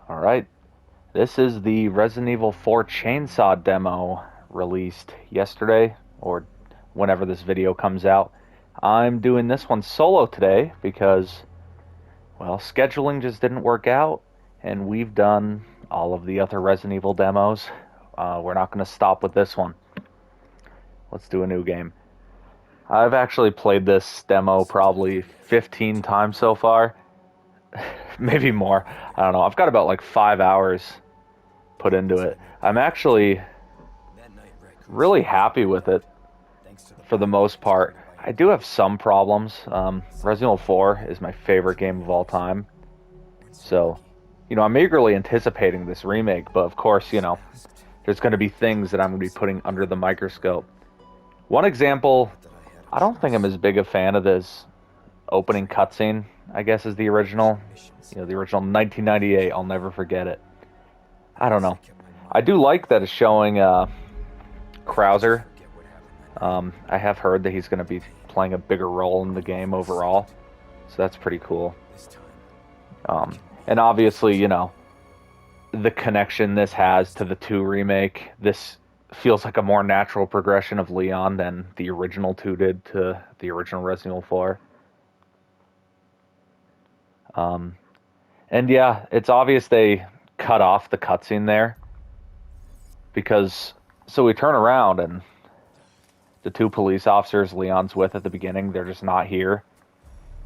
Alright, this is the Resident Evil 4 Chainsaw demo released yesterday, or whenever this video comes out. I'm doing this one solo today because, well, scheduling just didn't work out, and we've done all of the other Resident Evil demos. We're not going to stop with this one. Let's do a new game. I've actually played this demo probably 15 times so far. Maybe more. I don't know. I've got about like 5 hours put into it. I'm actually really happy with it for the most part. I do have some problems. Resident Evil 4 is my favorite game of all time. So, I'm eagerly anticipating this remake, but of course, there's going to be things that I'm going to be putting under the microscope. One example, I don't think I'm as big a fan of this opening cutscene, I guess, is the original. The original 1998, I'll never forget it. I don't know. I do like that it's showing Krauser. I have heard that he's going to be playing a bigger role in the game overall, so that's pretty cool. And obviously, the connection this has to the 2 remake, this feels like a more natural progression of Leon than the original 2 did to the original Resident Evil 4. And yeah, it's obvious they cut off the cutscene there, because, so we turn around and the 2 police officers Leon's with at the beginning, they're just not here.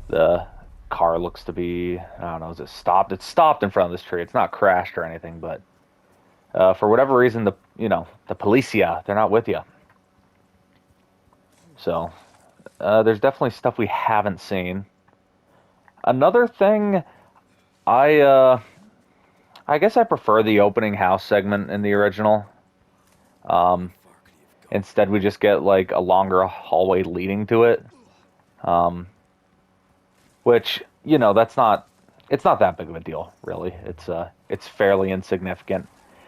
The car looks to be, I don't know, is it stopped? It's stopped in front of this tree. It's not crashed or anything, but for whatever reason, the policia, they're not with you. So, there's definitely stuff we haven't seen. Another thing, I guess I prefer the opening house segment in the original. Instead, we just get like a longer hallway leading to it. Which, it's not that big of a deal, really. It's fairly insignificant.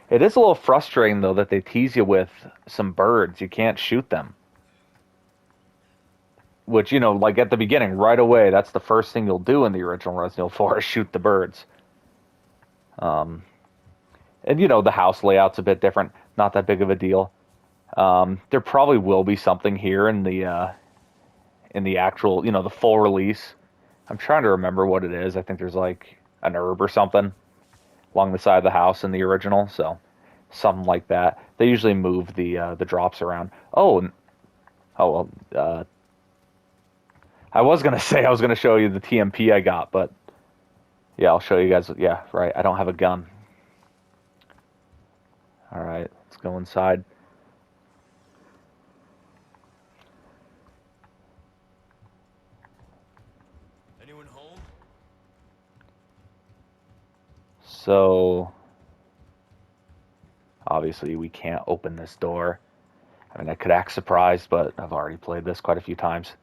It is a little frustrating, though, that they tease you with some birds. You can't shoot them. Which, like at the beginning, right away, that's the first thing you'll do in the original Resident Evil 4 is shoot the birds. And, the house layout's a bit different. Not that big of a deal. There probably will be something here in the actual, the full release. I'm trying to remember what it is. I think there's like an herb or something along the side of the house in the original, so something like that. They usually move the drops around. I was gonna say I was gonna show you the TMP I got, but yeah, I'll show you guys. Yeah, right. I don't have a gun. All right, let's go inside. Anyone home? So, obviously we can't open this door. I mean, I could act surprised, but I've already played this quite a few times.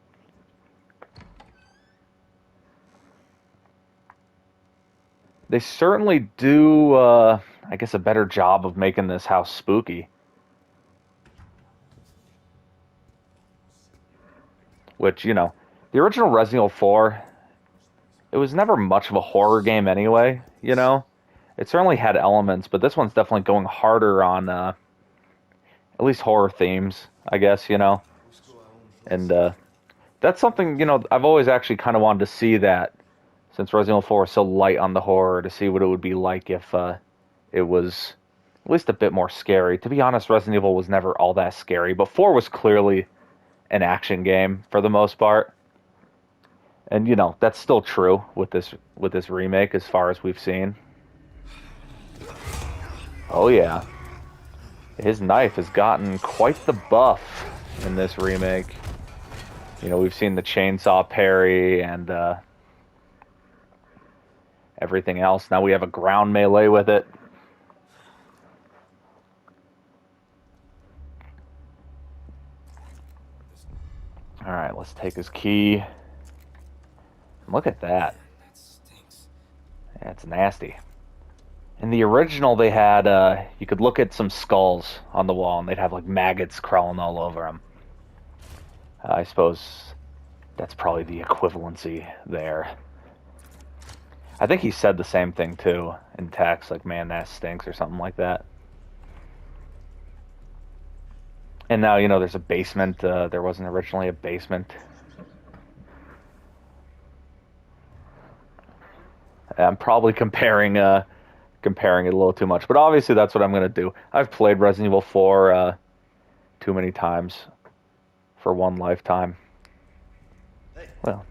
They certainly do, I guess, a better job of making this house spooky. Which, the original Resident Evil 4, it was never much of a horror game anyway, It certainly had elements, but this one's definitely going harder on, at least horror themes, I guess, And that's something, I've always actually kind of wanted to see that, since Resident Evil 4 is so light on the horror, to see what it would be like if it was at least a bit more scary. To be honest, Resident Evil was never all that scary, but 4 was clearly an action game for the most part. And, that's still true with this remake as far as we've seen. Oh, yeah. His knife has gotten quite the buff in this remake. We've seen the chainsaw parry and everything else. Now we have a ground melee with it. Alright, let's take his key. Look at that. That's nasty. In the original, they had, you could look at some skulls on the wall, and they'd have, like, maggots crawling all over them. I suppose that's probably the equivalency there. I think he said the same thing too in text, like, man, that stinks or something like that. And now, you know, there's a basement. There wasn't originally a basement. I'm probably comparing it a little too much, but obviously that's what I'm gonna do. I've played Resident Evil 4 too many times for one lifetime. Hey, Well,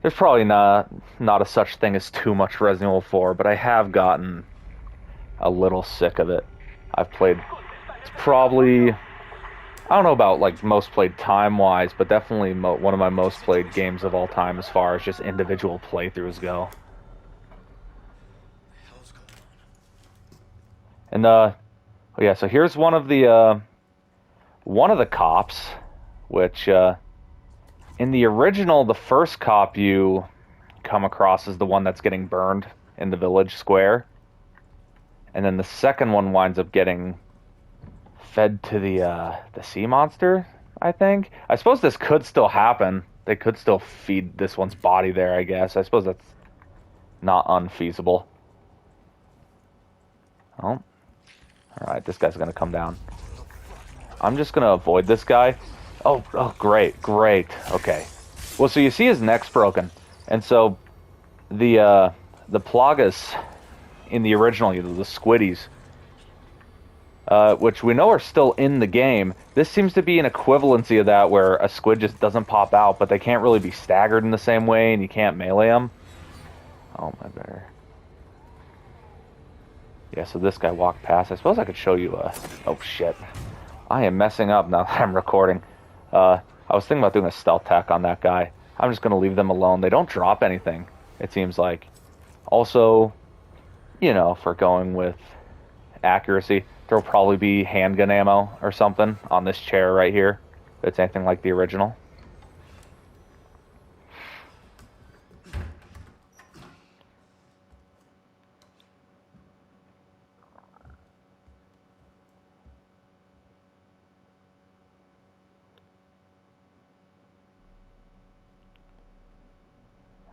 there's probably not a such thing as too much Resident Evil 4, but I have gotten a little sick of it. I've played. It's probably, I don't know about like most played time wise, but definitely one of my most played games of all time as far as just individual playthroughs go. what the hell's going on? And yeah, so here's one of the cops, which in the original, the first cop you come across is the one that's getting burned in the village square, and then the second one winds up getting fed to the sea monster, I think. I suppose this could still happen. They could still feed this one's body there, I guess. I suppose that's not unfeasible. Oh. Alright, this guy's gonna come down. I'm just gonna avoid this guy. Oh, great, great. Okay. Well, so you see his neck's broken. And so the Plagas in the original, you know, the Squiddies, which we know are still in the game. This seems to be an equivalency of that, where a squid just doesn't pop out, but they can't really be staggered in the same way, and you can't melee them. Oh, my better. Yeah, so this guy walked past. I suppose I could show you oh, shit. I am messing up now that I'm recording. I was thinking about doing a stealth attack on that guy. I'm just going to leave them alone. They don't drop anything, it seems like. Also, you know, if we're going with accuracy, there'll probably be handgun ammo or something on this chair right here. If it's anything like the original.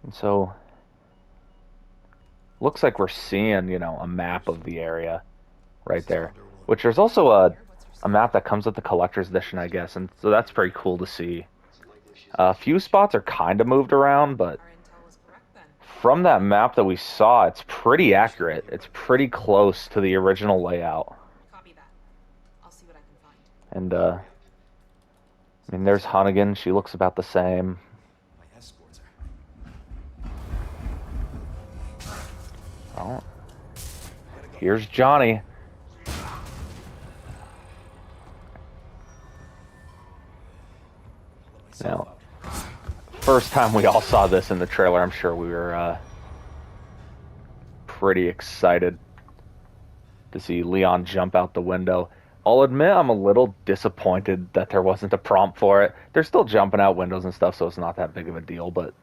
And so, looks like we're seeing, you know, a map of the area right there. Which there's also a map that comes with the collector's edition, I guess, and so that's pretty cool to see. A few spots are kind of moved around, but from that map that we saw, it's pretty accurate. It's pretty close to the original layout. Copy that. I'll see what I can find. And, I mean, there's Hunnigan. She looks about the same. My escorts are. Oh. Here's Johnny. Now, first time we all saw this in the trailer, I'm sure we were pretty excited to see Leon jump out the window. I'll admit I'm a little disappointed that there wasn't a prompt for it. They're still jumping out windows and stuff, so it's not that big of a deal, but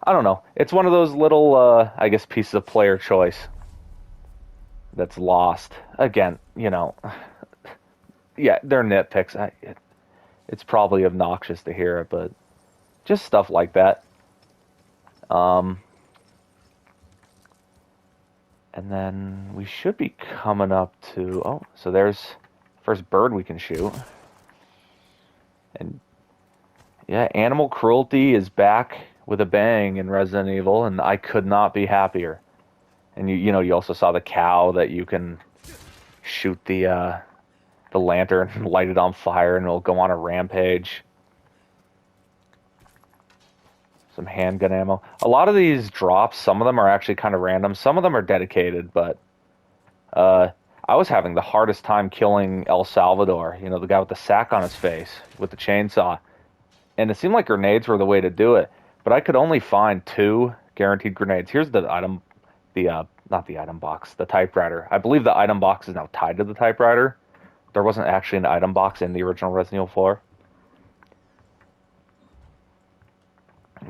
I don't know. It's one of those little, I guess, pieces of player choice that's lost. Again, you know, yeah, they're nitpicks. It's probably obnoxious to hear it, but just stuff like that. And then we should be coming up to... Oh, so there's first bird we can shoot. And yeah, animal cruelty is back with a bang in Resident Evil, and I could not be happier. And you know, you also saw the cow that you can shoot the lantern and light it on fire, and it'll go on a rampage. Some handgun ammo. A lot of these drops, some of them are actually kind of random. Some of them are dedicated, but I was having the hardest time killing El Salvador. You know, the guy with the sack on his face with the chainsaw. And it seemed like grenades were the way to do it. But I could only find 2 guaranteed grenades. Here's the item, not the item box, the typewriter. I believe the item box is now tied to the typewriter. There wasn't actually an item box in the original Resident Evil 4.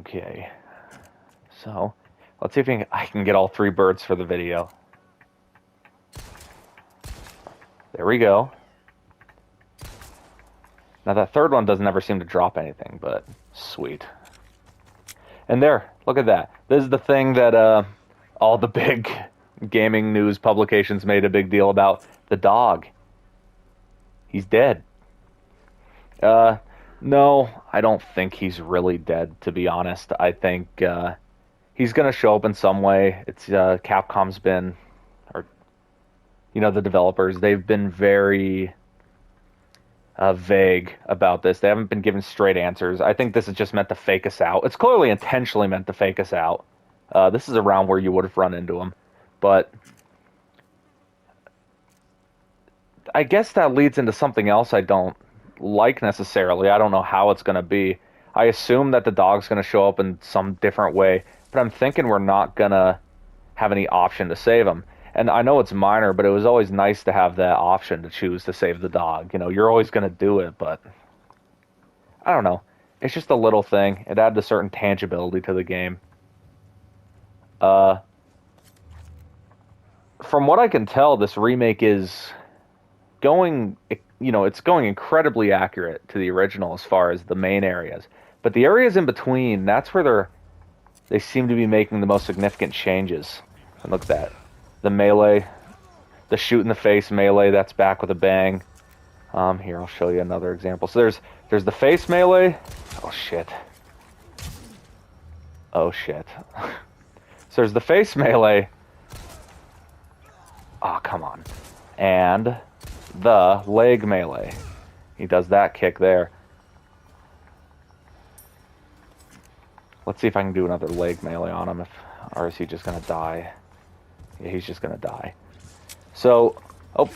Okay. So, let's see if I can get all 3 birds for the video. There we go. Now that third one doesn't ever seem to drop anything, but sweet. And there, look at that. This is the thing that all the big gaming news publications made a big deal about the dog. He's dead. No, I don't think he's really dead, to be honest. I think he's going to show up in some way. It's Capcom's been, or the developers, they've been very vague about this. They haven't been given straight answers. I think this is just meant to fake us out. It's clearly intentionally meant to fake us out. This is around where you would have run into him. But I guess that leads into something else I don't like necessarily. I don't know how it's going to be. I assume that the dog's going to show up in some different way, but I'm thinking we're not going to have any option to save him. And I know it's minor, but it was always nice to have that option to choose to save the dog. You're always going to do it, but I don't know. It's just a little thing. It added a certain tangibility to the game. From what I can tell, this remake is going, it's going incredibly accurate to the original as far as the main areas. But the areas in between, that's where they seem to be making the most significant changes. And look at that. The melee, the shoot in the face melee, that's back with a bang. Here, I'll show you another example. So there's the face melee. Oh, shit. Oh, shit. So there's the face melee. Oh, come on. And the leg melee. He does that kick there. Let's see if I can do another leg melee on him, or is he just gonna die? Yeah, he's just gonna die. So, oh,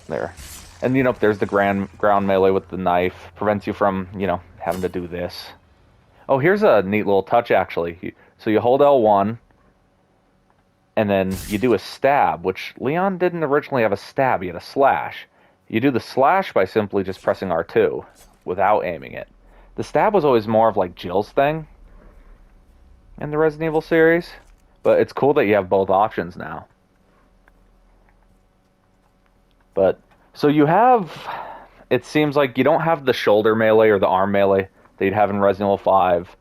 there. And there's the ground melee with the knife. Prevents you from, having to do this. Oh, here's a neat little touch actually. So you hold L1, and then you do a stab, which Leon didn't originally have a stab, he had a slash. You do the slash by simply just pressing R2 without aiming it. The stab was always more of like Jill's thing in the Resident Evil series, but it's cool that you have both options now. But, so you have, it seems like you don't have the shoulder melee or the arm melee that you'd have in Resident Evil 5,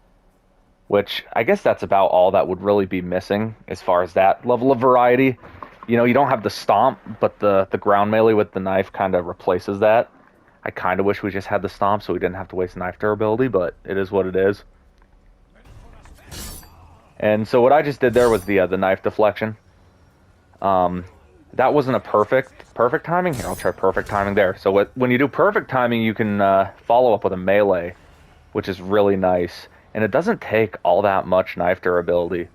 which I guess that's about all that would really be missing as far as that level of variety. You don't have the stomp, but the ground melee with the knife kind of replaces that. I kind of wish we just had the stomp so we didn't have to waste knife durability, but it is what it is. And so what I just did there was the knife deflection. That wasn't a perfect timing. Here, I'll try perfect timing there. So when you do perfect timing, you can follow up with a melee, which is really nice. And it doesn't take all that much knife durability.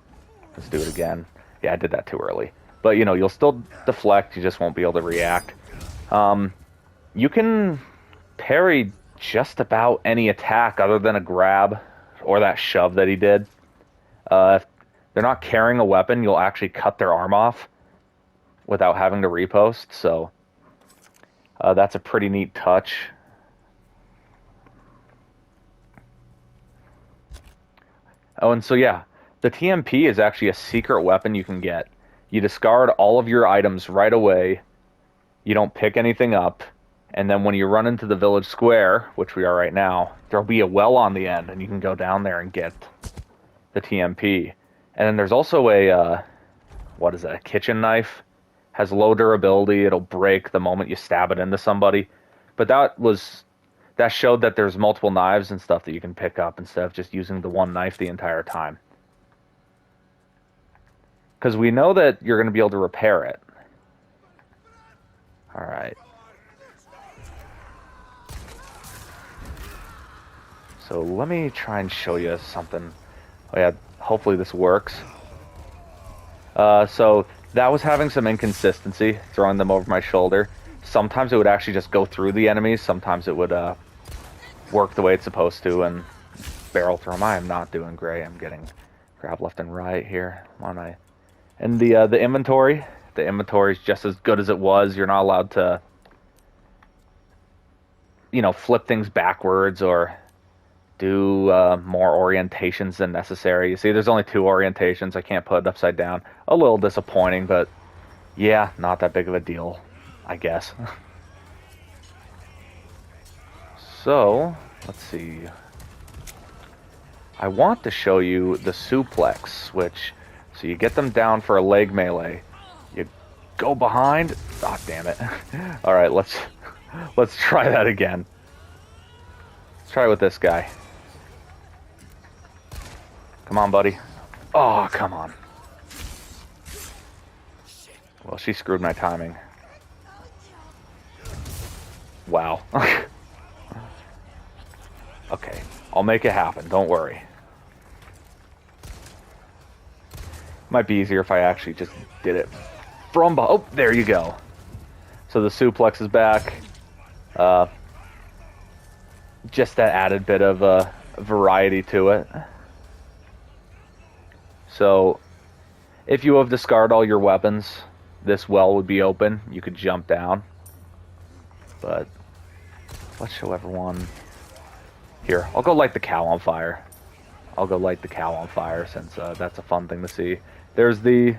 Let's do it again. Yeah, I did that too early. But, you'll still deflect. You just won't be able to react. You can parry just about any attack other than a grab or that shove that he did. If they're not carrying a weapon, you'll actually cut their arm off without having to repost. So that's a pretty neat touch. Oh, and so yeah, the TMP is actually a secret weapon you can get. You discard all of your items right away. You don't pick anything up. And then when you run into the village square, which we are right now, there'll be a well on the end, and you can go down there and get the TMP. And then there's also a, what is that, a kitchen knife? Has low durability. It'll break the moment you stab it into somebody. But that showed that there's multiple knives and stuff that you can pick up instead of just using the one knife the entire time. Because we know that you're going to be able to repair it. Alright. So let me try and show you something. Oh yeah, hopefully this works. So that was having some inconsistency, throwing them over my shoulder. Sometimes it would actually just go through the enemies. Sometimes it would work the way it's supposed to and barrel through them. I am not doing great. I'm getting grabbed left and right here. And the inventory is just as good as it was. You're not allowed to, flip things backwards or do more orientations than necessary. You see, there's only 2 orientations. I can't put it upside down. A little disappointing, but yeah, not that big of a deal, I guess. So, let's see. I want to show you the suplex, which So you get them down for a leg melee. You go behind. Ah, damn it. All right, let's try that again. Let's try it with this guy. Come on, buddy. Oh, come on. Well, she screwed my timing. Wow. Okay, I'll make it happen. Don't worry. Might be easier if I actually just did it from behind. Oh, there you go. So the suplex is back. Just that added bit of variety to it. So, if you have discarded all your weapons, this well would be open. You could jump down. But let's show everyone. Here, I'll go light the cow on fire. I'll go light the cow on fire since that's a fun thing to see. There's the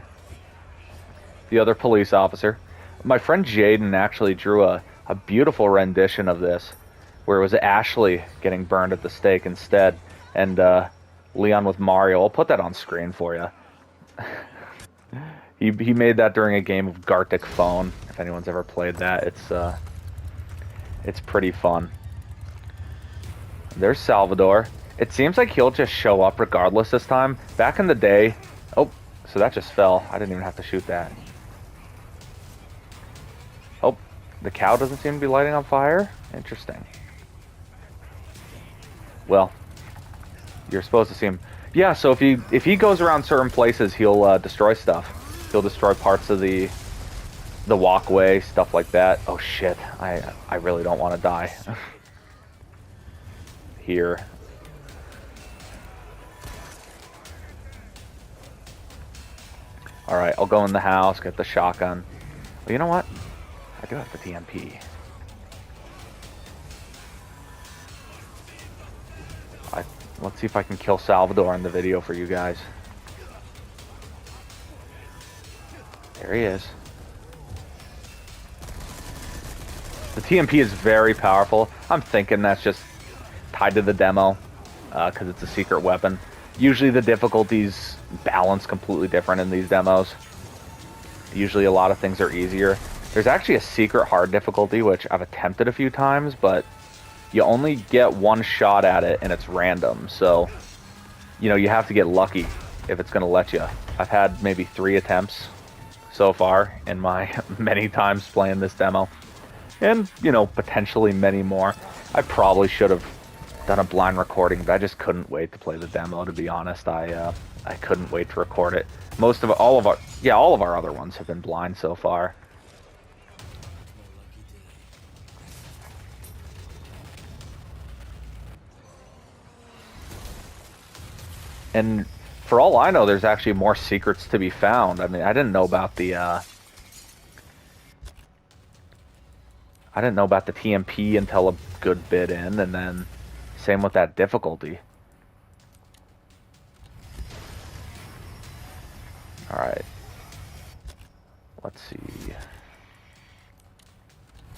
other police officer. My friend Jaden actually drew a beautiful rendition of this, where it was Ashley getting burned at the stake instead, and Leon with Mario. I'll put that on screen for you. He made that during a game of Gartic Phone. If anyone's ever played that, it's pretty fun. There's Salvador. It seems like he'll just show up regardless this time. Back in the day... Oh, so that just fell. I didn't even have to shoot that. Oh, the cow doesn't seem to be lighting on fire? Interesting. Well, you're supposed to see him... Yeah, so if he goes around certain places, he'll destroy stuff. He'll destroy parts of the walkway, stuff like that. Oh shit, I really don't want to die. Here. Alright, I'll go in the house, get the shotgun. Well, you know what? I do have the TMP. Let's see if I can kill Salvador in the video for you guys. There he is. The TMP is very powerful. I'm thinking that's just tied to the demo, because it's a secret weapon. Usually the difficulties balance completely different in these demos. Usually a lot of things are easier. There's actually a secret hard difficulty, which I've attempted a few times, but you only get one shot at it, and it's random. So, you know, you have to get lucky if it's going to let you. I've had maybe 3 attempts so far in my many times playing this demo. And, you know, potentially many more. I probably should have done a blind recording, but I just couldn't wait to play the demo, to be honest. I couldn't wait to record it. All of our other ones have been blind so far. And for all I know, there's actually more secrets to be found. I mean, I didn't know about the TMP until a good bit in, and then same with that difficulty. Alright. Let's see.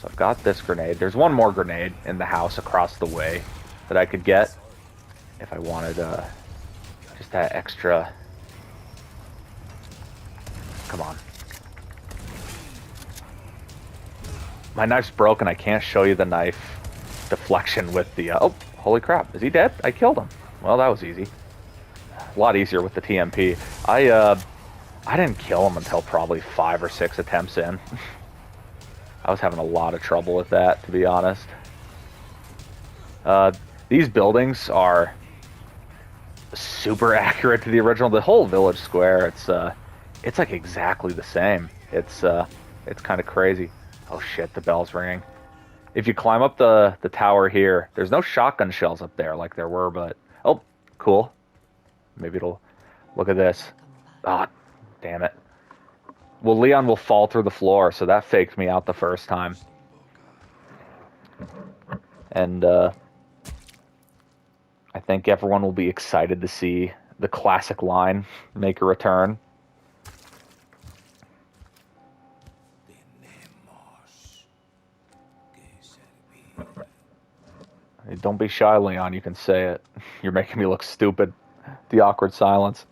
So I've got this grenade. There's one more grenade in the house across the way that I could get if I wanted just that extra. Come on. My knife's broken. I can't show you the knife deflection with the... oh, holy crap. Is he dead? I killed him. Well, that was easy. A lot easier with the TMP. I didn't kill him until probably 5 or 6 attempts in. I was having a lot of trouble with that, to be honest. These buildings are super accurate to the original. The whole village square, it's like exactly the same. It's kind of crazy. Oh shit, the bell's ringing. If you climb up the tower here, there's no shotgun shells up there like there were, but... oh, cool. Maybe it'll... look at this. Ah, damn it. Well, Leon will fall through the floor, so that faked me out the first time. And, I think everyone will be excited to see the classic line make a return. Hey, don't be shy, Leon. You can say it. You're making me look stupid. The awkward silence.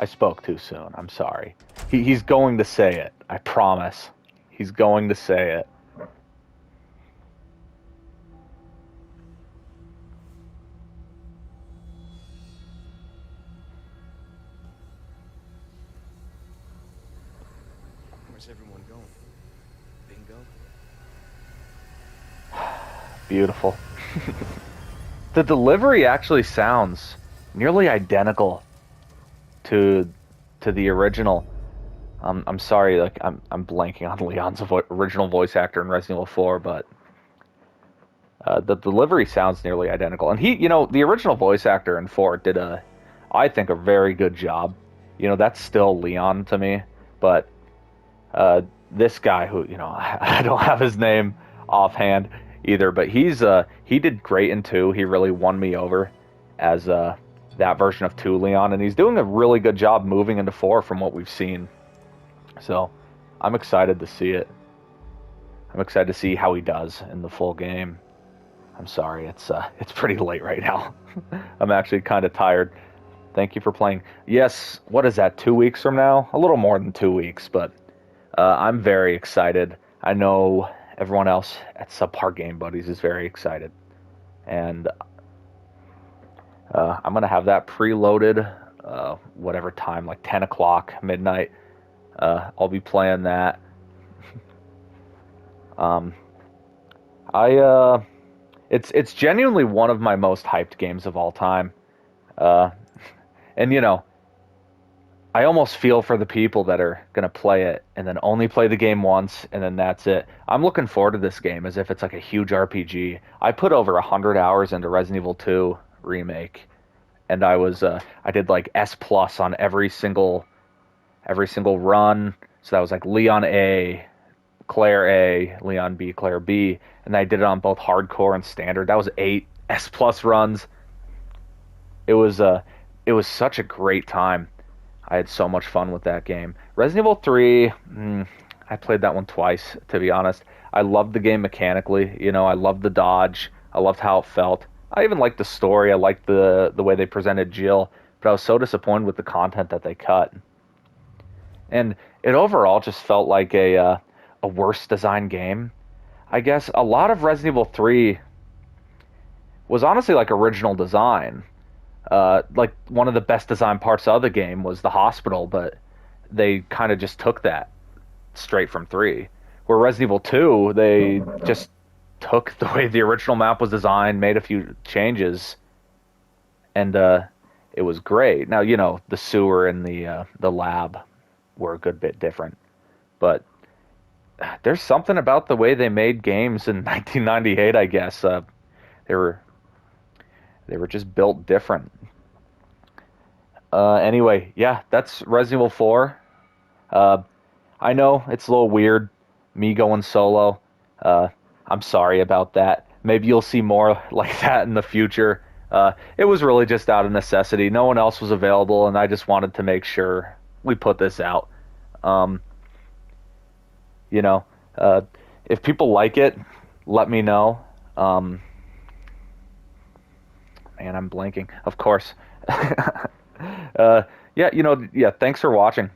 I spoke too soon. I'm sorry. He's going to say it. I promise. He's going to say it. Where's everyone going? Bingo? Beautiful. The delivery actually sounds nearly identical to the original. I'm sorry, like I'm blanking on Leon's original voice actor in Resident Evil 4, but the delivery sounds nearly identical. And the original voice actor in 4 did I think, a very good job. That's still Leon to me, but this guy who, I don't have his name offhand either, but he did great in 2. He really won me over as that version of 2 Leon, and he's doing a really good job moving into 4 from what we've seen. So I'm excited to see it. I'm excited to see how he does in the full game. I'm sorry, it's pretty late right now. I'm actually kind of tired. Thank you for playing. Yes, what is that, 2 weeks from now? A little more than 2 weeks, but I'm very excited. I know everyone else at Subpar Game Buddies is very excited. And I'm going to have that preloaded, whatever time, like 10 o'clock, midnight. I'll be playing that. It's genuinely one of my most hyped games of all time. And I almost feel for the people that are going to play it and then only play the game once and then that's it. I'm looking forward to this game as if it's like a huge RPG. I put over 100 hours into Resident Evil 2 Remake, and I did like S+ on every single run. So that was like Leon A, Claire A, Leon B, Claire B, and I did it on both hardcore and standard. That was 8 S+ runs. It was such a great time. I had so much fun with that game. Resident Evil 3, I played that one twice, to be honest. I loved the game mechanically. I loved the dodge. I loved how it felt. I even liked the story. I liked the way they presented Jill. But I was so disappointed with the content that they cut. And it overall just felt like a worse designed game. I guess a lot of Resident Evil 3 was honestly like original design. Like one of the best designed parts of the game was the hospital, but they kind of just took that straight from 3. Where Resident Evil 2, they just took the way the original map was designed, made a few changes, and it was great. Now, the sewer and the lab were a good bit different, but there's something about the way they made games in 1998, I guess. They were just built different. Anyway, yeah, that's Resident Evil 4. I know it's a little weird, me going solo. I'm sorry about that. Maybe you'll see more like that in the future. It was really just out of necessity. No one else was available, and I just wanted to make sure we put this out. If people like it, let me know. Man, I'm blanking. Of course. Yeah, thanks for watching.